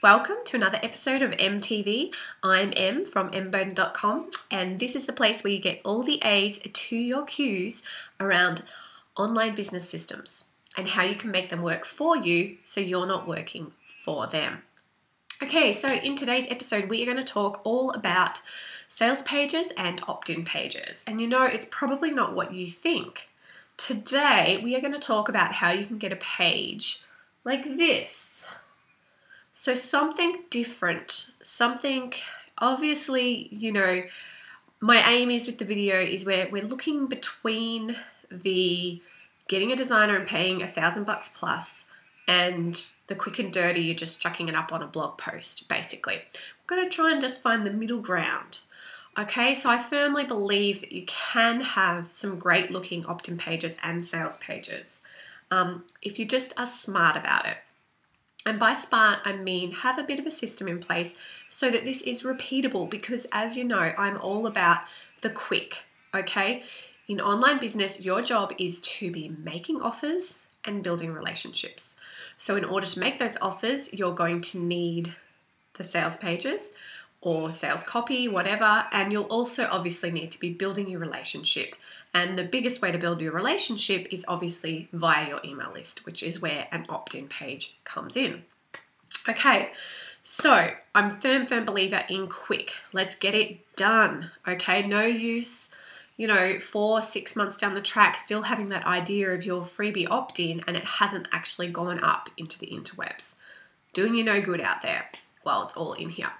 Welcome to another episode of MTV. I'm Em from mburden.com, and this is the place where you get all the A's to your Q's around online business systems and how you can make them work for you so you're not working for them. Okay, so in today's episode, we are going to talk all about sales pages and opt-in pages. And you know, it's probably not what you think. Today, we are going to talk about how you can get a page like this. So something different, something, obviously, you know, my aim is with the video is where we're looking between the getting a designer and paying $1,000 plus and the quick and dirty, you're just chucking it up on a blog post, basically. We're going to try and just find the middle ground. Okay, so I firmly believe that you can have some great looking opt-in pages and sales pages if you just are smart about it. And by smart, I mean have a bit of a system in place so that this is repeatable, because as you know, I'm all about the quick, okay? In online business, your job is to be making offers and building relationships. So in order to make those offers, you're going to need the sales pages or sales copy, whatever, and you'll also obviously need to be building your relationship. And the biggest way to build your relationship is obviously via your email list, which is where an opt-in page comes in. Okay, so I'm a firm believer in quick. Let's get it done, okay? No use, 4-6 months down the track still having that idea of your freebie opt-in and it hasn't actually gone up into the interwebs. Doing you no good out there while it's all in here.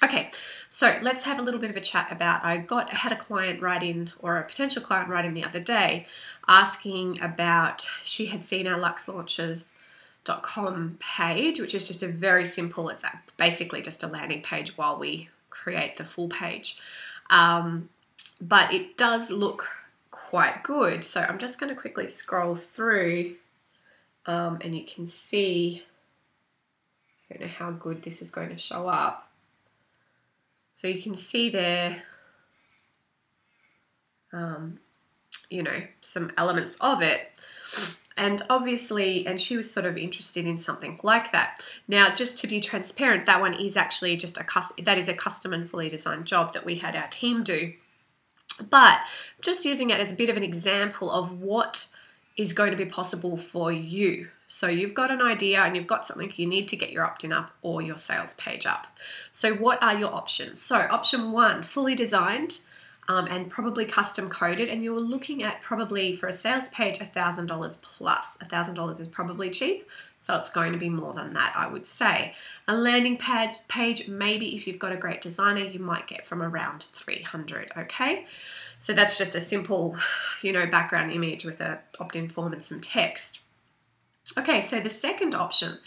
Okay, so let's have a little bit of a chat about, I had a client write in, or a potential client write in the other day, asking about, she had seen our luxlaunches.com page, which is just a very simple, it's basically just a landing page while we create the full page. But it does look quite good. So I'm just going to quickly scroll through and you can see, I don't know how good this is going to show up. So you can see there, some elements of it. And obviously, and she was sort of interested in something like that. Now, just to be transparent, that one is actually just that is a custom and fully designed job that we had our team do. But just using it as a bit of an example of what is going to be possible for you. So you've got an idea and you've got something you need to get your opt-in up or your sales page up. So what are your options? So option one, fully designed and probably custom coded, and you're looking at probably for a sales page $1,000 plus. $1,000 is probably cheap, so it's going to be more than that, I would say. A landing page, maybe if you've got a great designer, you might get from around $300, okay? So that's just a simple, background image with a opt-in form and some text. Okay, so the second option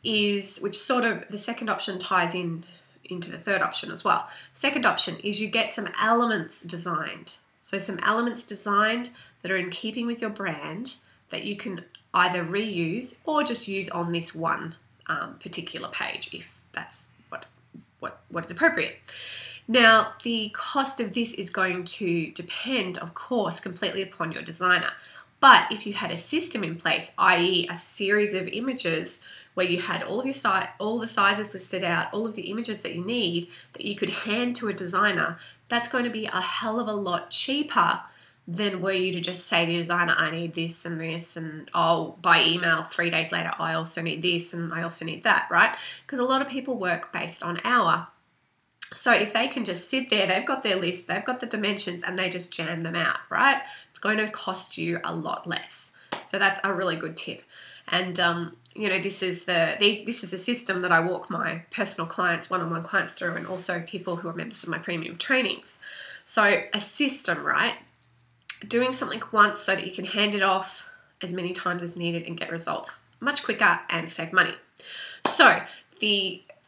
is, the second option ties into the third option as well. Second option is you get some elements designed. So some elements designed that are in keeping with your brand that you can either reuse or just use on this one particular page if that's what is appropriate. Now, the cost of this is going to depend, of course, completely upon your designer. But if you had a system in place, i.e. a series of images where you had all of all the sizes listed out, all of the images that you need that you could hand to a designer, that's going to be a hell of a lot cheaper than were you to just say to the designer, I need this, and by email 3 days later, I also need this and I also need that, right? Because a lot of people work based on hour. So if they can just sit there, they've got their list, they've got the dimensions, and they just jam them out, right? It's going to cost you a lot less. So that's a really good tip. And this is the system that I walk my personal clients, one-on-one clients through, and also people who are members of my premium trainings. So a system, right? Doing something once so that you can hand it off as many times as needed and get results much quicker and save money. So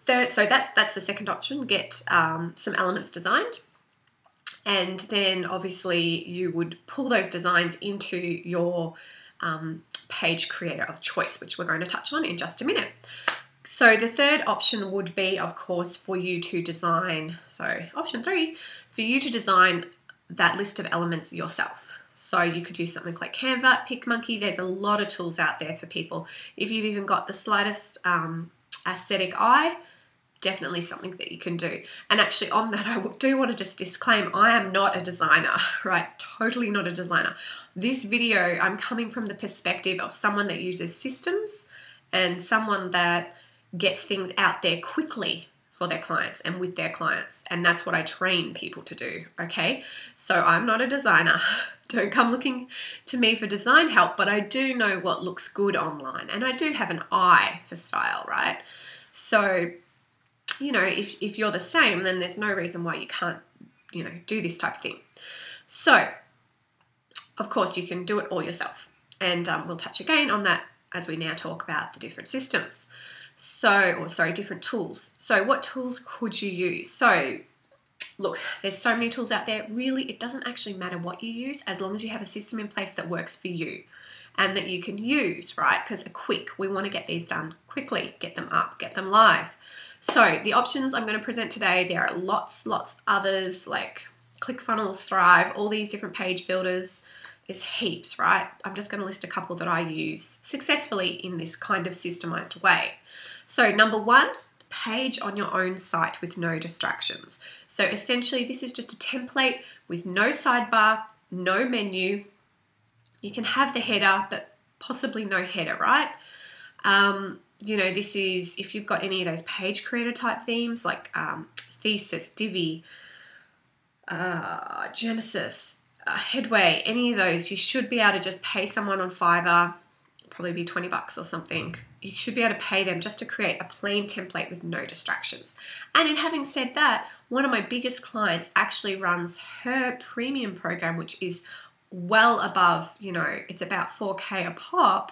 that's the second option, get some elements designed. And then obviously you would pull those designs into your page creator of choice, which we're going to touch on in just a minute. So the third option would be, of course, for you to design, so option 3, for you to design that list of elements yourself. So you could use something like Canva, PicMonkey. There's a lot of tools out there for people. If you've even got the slightest aesthetic eye, definitely something that you can do. And actually on that, I do want to just disclaim, I am not a designer, right? Totally not a designer. This video, I'm coming from the perspective of someone that uses systems and someone that gets things out there quickly for their clients and with their clients. And that's what I train people to do, okay? So I'm not a designer. Don't come looking to me for design help, but I do know what looks good online. And I do have an eye for style, right? So, you know, if you're the same, then there's no reason why you can't, you know, do this type of thing. So, of course, you can do it all yourself. And we'll touch again on that as we now talk about the different systems. Different tools. So what tools could you use? So look, there's so many tools out there. Really, it doesn't actually matter what you use as long as you have a system in place that works for you and that you can use, right? Because we want to get these done quickly, get them up, get them live. So the options I'm going to present today, there are lots others like ClickFunnels, Thrive, all these different page builders. There's heaps, right? I'm just going to list a couple that I use successfully in this kind of systemized way. So number one, page on your own site with no distractions. So essentially this is just a template with no sidebar, no menu. You can have the header, but possibly no header, right? You know, this is, if you've got any of those page creator type themes like Thesis, Divi, Genesis, Headway, any of those, you should be able to just pay someone on Fiverr, probably be $20 or something. You should be able to pay them just to create a plain template with no distractions. And in having said that, one of my biggest clients actually runs her premium program, which is well above, you know, it's about 4K a pop.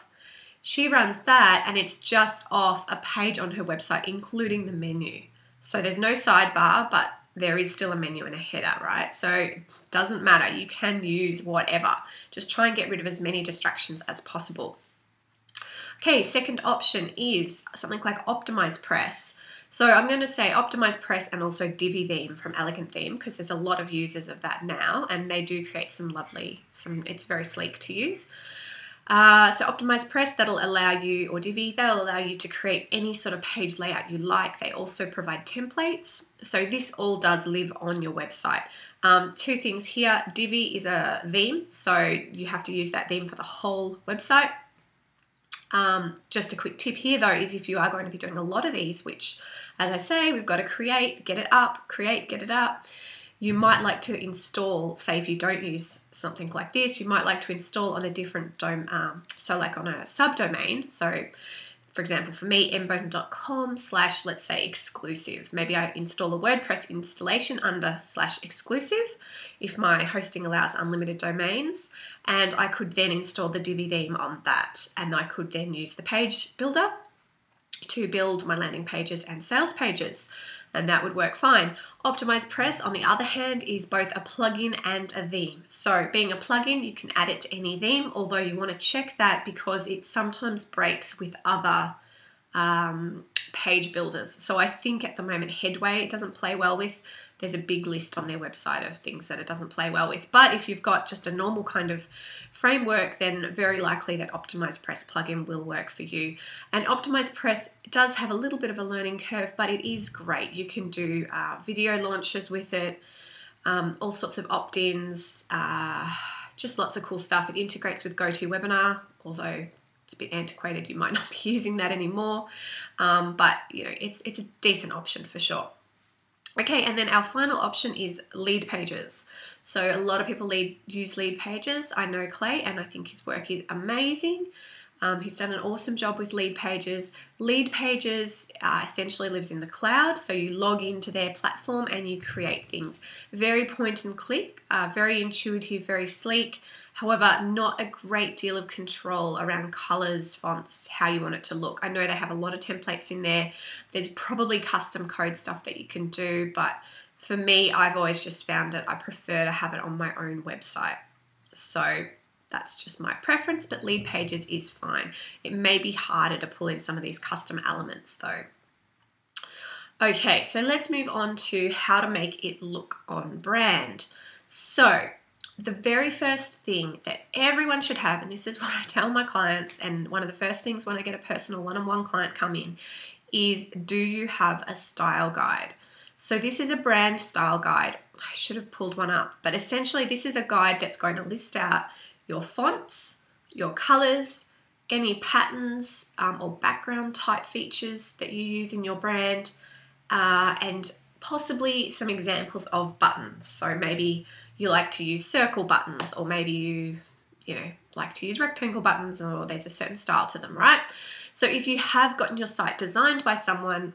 She runs that and it's just off a page on her website, including the menu. So there's no sidebar, but there is still a menu and a header, right? So it doesn't matter. You can use whatever. Just try and get rid of as many distractions as possible. Okay, second option is something like Optimize Press. So I'm going to say Optimize Press and also Divi Theme from Elegant Theme because there's a lot of users of that now and they do create it's very sleek to use. So Optimize Press, that'll allow you, or Divi, they'll allow you to create any sort of page layout you like. They also provide templates. So this all does live on your website. Two things here, Divi is a theme, so you have to use that theme for the whole website. Just a quick tip here though is if you are going to be doing a lot of these, which as I say, we've got to create, get it up, create, get it up. You might like to install, say if you don't use something like this, you might like to install on a different so like on a subdomain. So for example, for me, mbowden.com/ let's say exclusive. Maybe I install a WordPress installation under /exclusive if my hosting allows unlimited domains. And I could then install the Divi theme on that. And I could then use the page builder to build my landing pages and sales pages. And that would work fine. Optimize Press, on the other hand, is both a plugin and a theme. So being a plugin, you can add it to any theme, although you want to check that because it sometimes breaks with other page builders. So I think at the moment Headway it doesn't play well with. There's a big list on their website of things that it doesn't play well with. But if you've got just a normal kind of framework, then very likely that Optimize Press plugin will work for you. And Optimize Press does have a little bit of a learning curve, but it is great. You can do video launches with it, all sorts of opt-ins, just lots of cool stuff. It integrates with GoToWebinar, although it's a bit antiquated, you might not be using that anymore, but you know, it's a decent option for sure. Okay, and then our final option is lead pages. So a lot of people use lead pages. I know Clay, and I think his work is amazing. He's done an awesome job with lead pages. Lead pages essentially lives in the cloud, so you log into their platform and you create things. Very point and click, very intuitive, very sleek. However, not a great deal of control around colors, fonts, how you want it to look. I know they have a lot of templates in there. There's probably custom code stuff that you can do, but for me, I've always just found it, I prefer to have it on my own website. So that's just my preference, but lead pages is fine. It may be harder to pull in some of these custom elements though. Okay, so let's move on to how to make it look on brand. So the very first thing that everyone should have, and this is what I tell my clients, and one of the first things when I get a personal one-on-one client come in, is, do you have a style guide? So this is a brand style guide. I should have pulled one up, but essentially this is a guide that's going to list out your fonts, your colors, any patterns or background type features that you use in your brand, and possibly some examples of buttons. So maybe you like to use circle buttons, or maybe you like to use rectangle buttons, or there's a certain style to them, right? So if you have gotten your site designed by someone,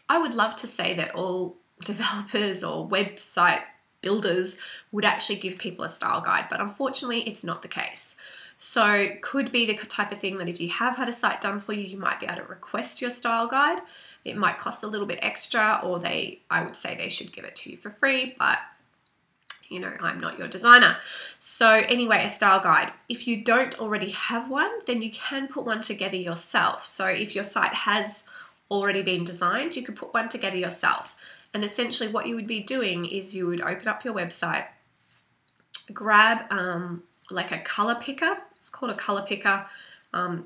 I would love to say that all developers or website builders would actually give people a style guide, but unfortunately it's not the case. So could be the type of thing that if you have had a site done for you, you might be able to request your style guide. It might cost a little bit extra, or I would say they should give it to you for free, but I'm not your designer. So anyway, a style guide. If you don't already have one, then you can put one together yourself. So if your site has already been designed, you could put one together yourself. And essentially what you would be doing is you would open up your website, grab like a color picker. It's called a color picker. I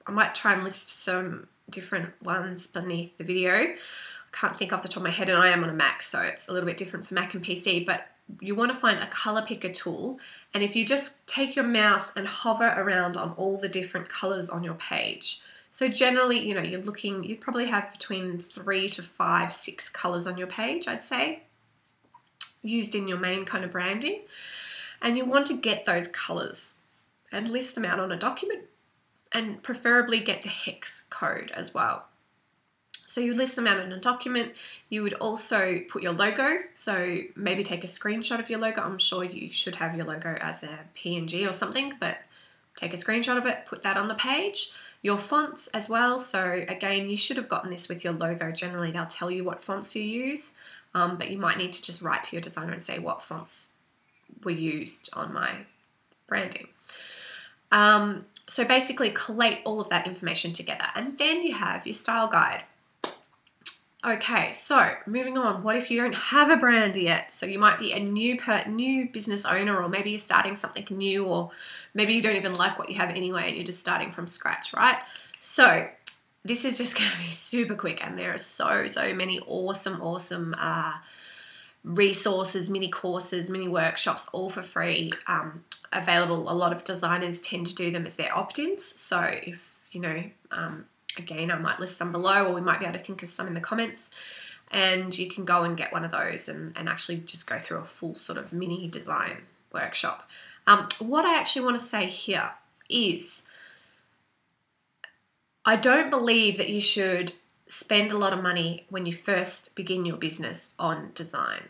might try and list some different ones beneath the video. I can't think off the top of my head, and I am on a Mac, so it's a little bit different for Mac and PC, but you want to find a color picker tool, and if you just take your mouse and hover around on all the different colors on your page. So generally, you'd probably have between 3 to 5, 6 colors on your page, I'd say, used in your main kind of branding. And you want to get those colors and list them out on a document, and preferably get the hex code as well. So you list them out in a document. You would also put your logo. So maybe take a screenshot of your logo. I'm sure you should have your logo as a PNG or something, but take a screenshot of it, put that on the page. Your fonts as well. So again, you should have gotten this with your logo. Generally, they'll tell you what fonts you use, but you might need to just write to your designer and say what fonts were used on my branding. So basically collate all of that information together, and then you have your style guide. Okay, so moving on. What if you don't have a brand yet? So you might be a new business owner, or maybe you're starting something new, or maybe you don't even like what you have anyway and you're just starting from scratch, right? So this is just going to be super quick, and there are so many awesome resources, mini courses, mini workshops, all for free, available. A lot of designers tend to do them as their opt-ins. So if, again, I might list some below, or we might be able to think of some in the comments, and you can go and get one of those and actually just go through a full sort of mini design workshop. What I actually want to say here is I don't believe that you should spend a lot of money when you first begin your business on design,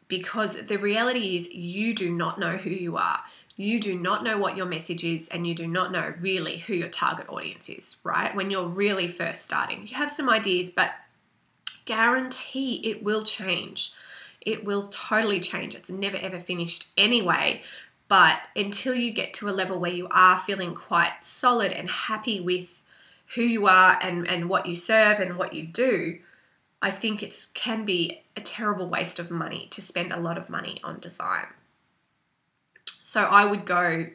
because the reality is you do not know who you are. You do not know what your message is, and you do not know really who your target audience is, right? When you're really first starting, you have some ideas, but guarantee it will change. It will totally change. It's never ever finished anyway. But until you get to a level where you are feeling quite solid and happy with who you are and what you serve and what you do, I think it can be a terrible waste of money to spend a lot of money on design. So I would go,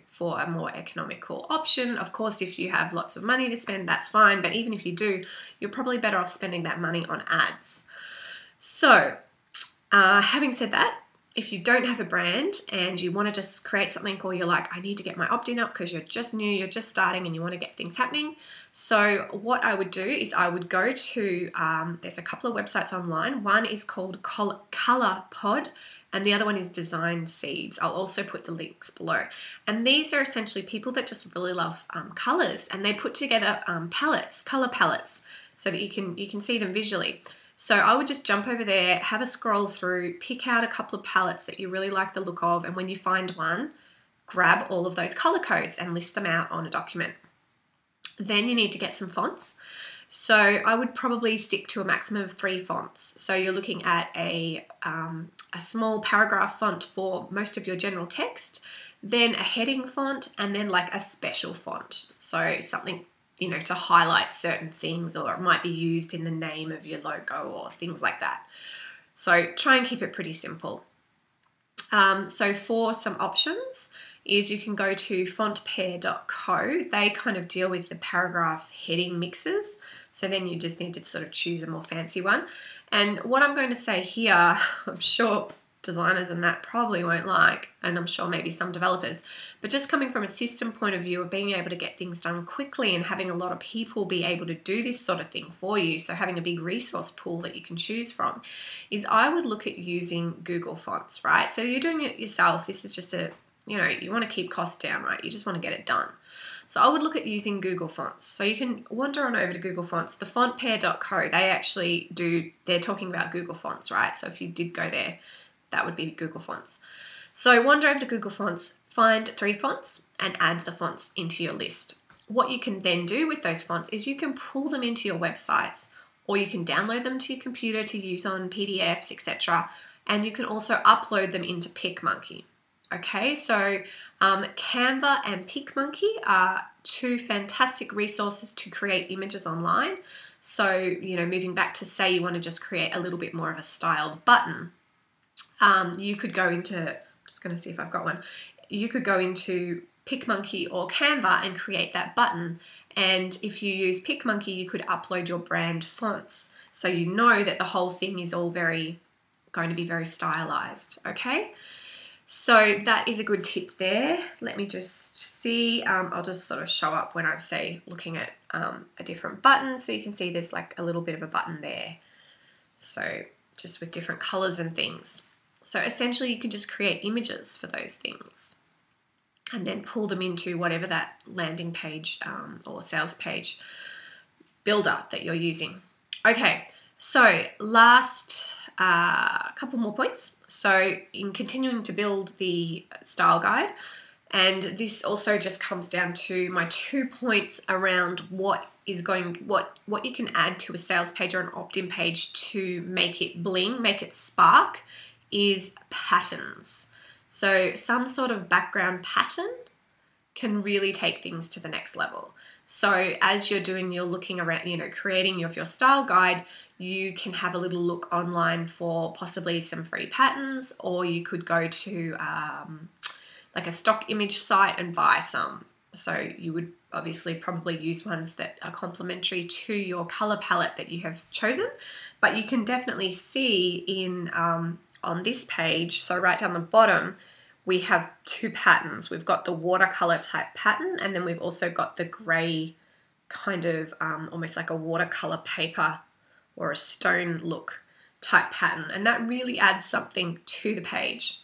for a more economical option. Of course, if you have lots of money to spend, that's fine. But even if you do, you're probably better off spending that money on ads. So having said that, if you don't have a brand and you want to just create something, or you're like, I need to get my opt-in up because you're just new, you're just starting and you want to get things happening. So what I would do is I would go to, there's a couple of websites online. One is called ColourPod, and the other one is Design Seeds. I'll also put the links below. And these are essentially people that just really love colors, and they put together color palettes, so that you can see them visually. So I would just jump over there, have a scroll through, pick out a couple of palettes that you really like the look of, and when you find one, grab all of those color codes and list them out on a document. Then you need to get some fonts. So I would probably stick to a maximum of 3 fonts. So you're looking at a small paragraph font for most of your general text, then a heading font, and then like a special font. So something, to highlight certain things, or it might be used in the name of your logo or things like that. So try and keep it pretty simple. So for some options, is you can go to fontpair.co. They kind of deal with the paragraph heading mixes. So then you just need to sort of choose a more fancy one. And what I'm going to say here, I'm sure designers and that probably won't like, and I'm sure maybe some developers, but just coming from a system point of view of being able to get things done quickly and having a lot of people be able to do this sort of thing for you, so having a big resource pool that you can choose from, is I would look at using Google Fonts, right? So you're doing it yourself. This is just you want to keep costs down, right? You just want to get it done. So I would look at using Google Fonts. So you can wander on over to Google Fonts. The fontpair.co, they're talking about Google Fonts, right? So if you did go there, that would be Google Fonts. So wander over to Google Fonts, find 3 fonts and add the fonts into your list. What you can then do with those fonts is you can pull them into your websites, or you can download them to your computer to use on PDFs, etc. And you can also upload them into PicMonkey. Okay, so Canva and PicMonkey are 2 fantastic resources to create images online. So, moving back to say you want to just create a little bit more of a styled button, you could go into, I'm just going to see if I've got one. You could go into PicMonkey or Canva and create that button. And if you use PicMonkey, you could upload your brand fonts. So you know that the whole thing is all going to be very stylized, okay? So that is a good tip there. Let me just see. I'll just sort of show up when I say looking at a different button. So you can see there's like a little bit of a button there. So just with different colors and things. So essentially you can just create images for those things and then pull them into whatever that landing page or sales page builder that you're using. Okay, so last couple more points. So in continuing to build the style guide, and this also just comes down to my 2 points around what you can add to a sales page or an opt-in page to make it bling, make it spark, is patterns. So some sort of background pattern can really take things to the next level. So as you're looking around, creating your style guide, you can have a little look online for possibly some free patterns, or you could go to like a stock image site and buy some. So you would obviously probably use ones that are complementary to your color palette that you have chosen, but you can definitely see in on this page, so right down the bottom, we have 2 patterns. We've got the watercolor type pattern, and then we've also got the gray kind of almost like a watercolor paper or a stone look type pattern. And that really adds something to the page.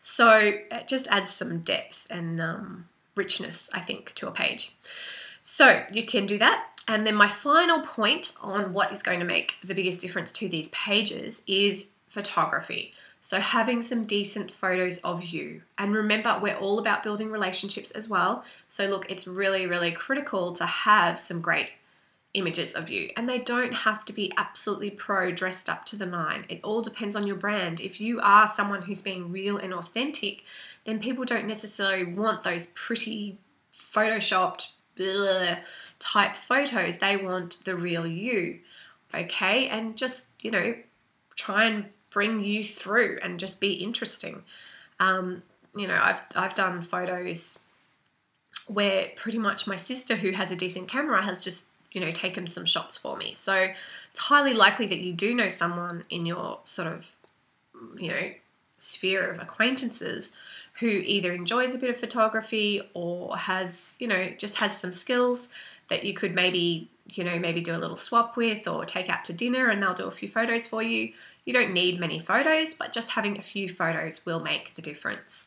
So it just adds some depth and richness, I think, to a page. So you can do that. And then my final point on what is going to make the biggest difference to these pages is photography. So having some decent photos of you. And remember, we're all about building relationships as well. So look, it's really, really critical to have some great images of you. And they don't have to be absolutely pro dressed up to the 9. It all depends on your brand. If you are someone who's being real and authentic, then people don't necessarily want those pretty photoshopped type photos. They want the real you. Okay? And just, try and bring you through and just be interesting. I've done photos where pretty much my sister, who has a decent camera, has just taken some shots for me. So it's highly likely that you do know someone in your sort of sphere of acquaintances who either enjoys a bit of photography or has just has some skills that you could maybe do a little swap with or take out to dinner, and they'll do a few photos for you. You don't need many photos, but just having a few photos will make the difference.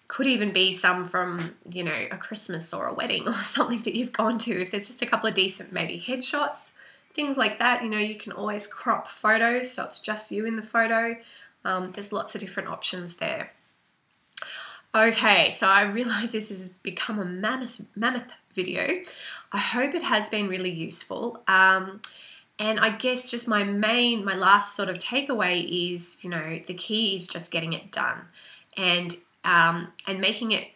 Could even be some from, a Christmas or a wedding or something that you've gone to. If there's just a couple of decent maybe headshots, things like that, you can always crop photos so it's just you in the photo. There's lots of different options there. Okay, so I realize this has become a mammoth video. I hope it has been really useful. And I guess just my last sort of takeaway is, the key is just getting it done and making it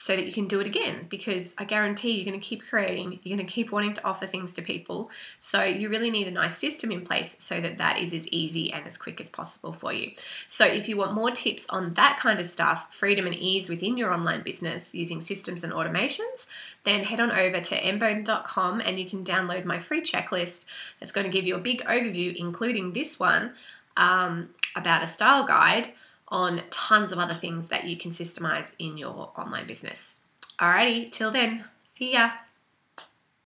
so that you can do it again, because I guarantee you're going to keep creating, you're going to keep wanting to offer things to people. So you really need a nice system in place so that that is as easy and as quick as possible for you. So if you want more tips on that kind of stuff, freedom and ease within your online business using systems and automations, then head on over to mbowden.com and you can download my free checklist that's going to give you a big overview, including this one, about a style guide on tons of other things that you can systemize in your online business. Alrighty, till then, see ya.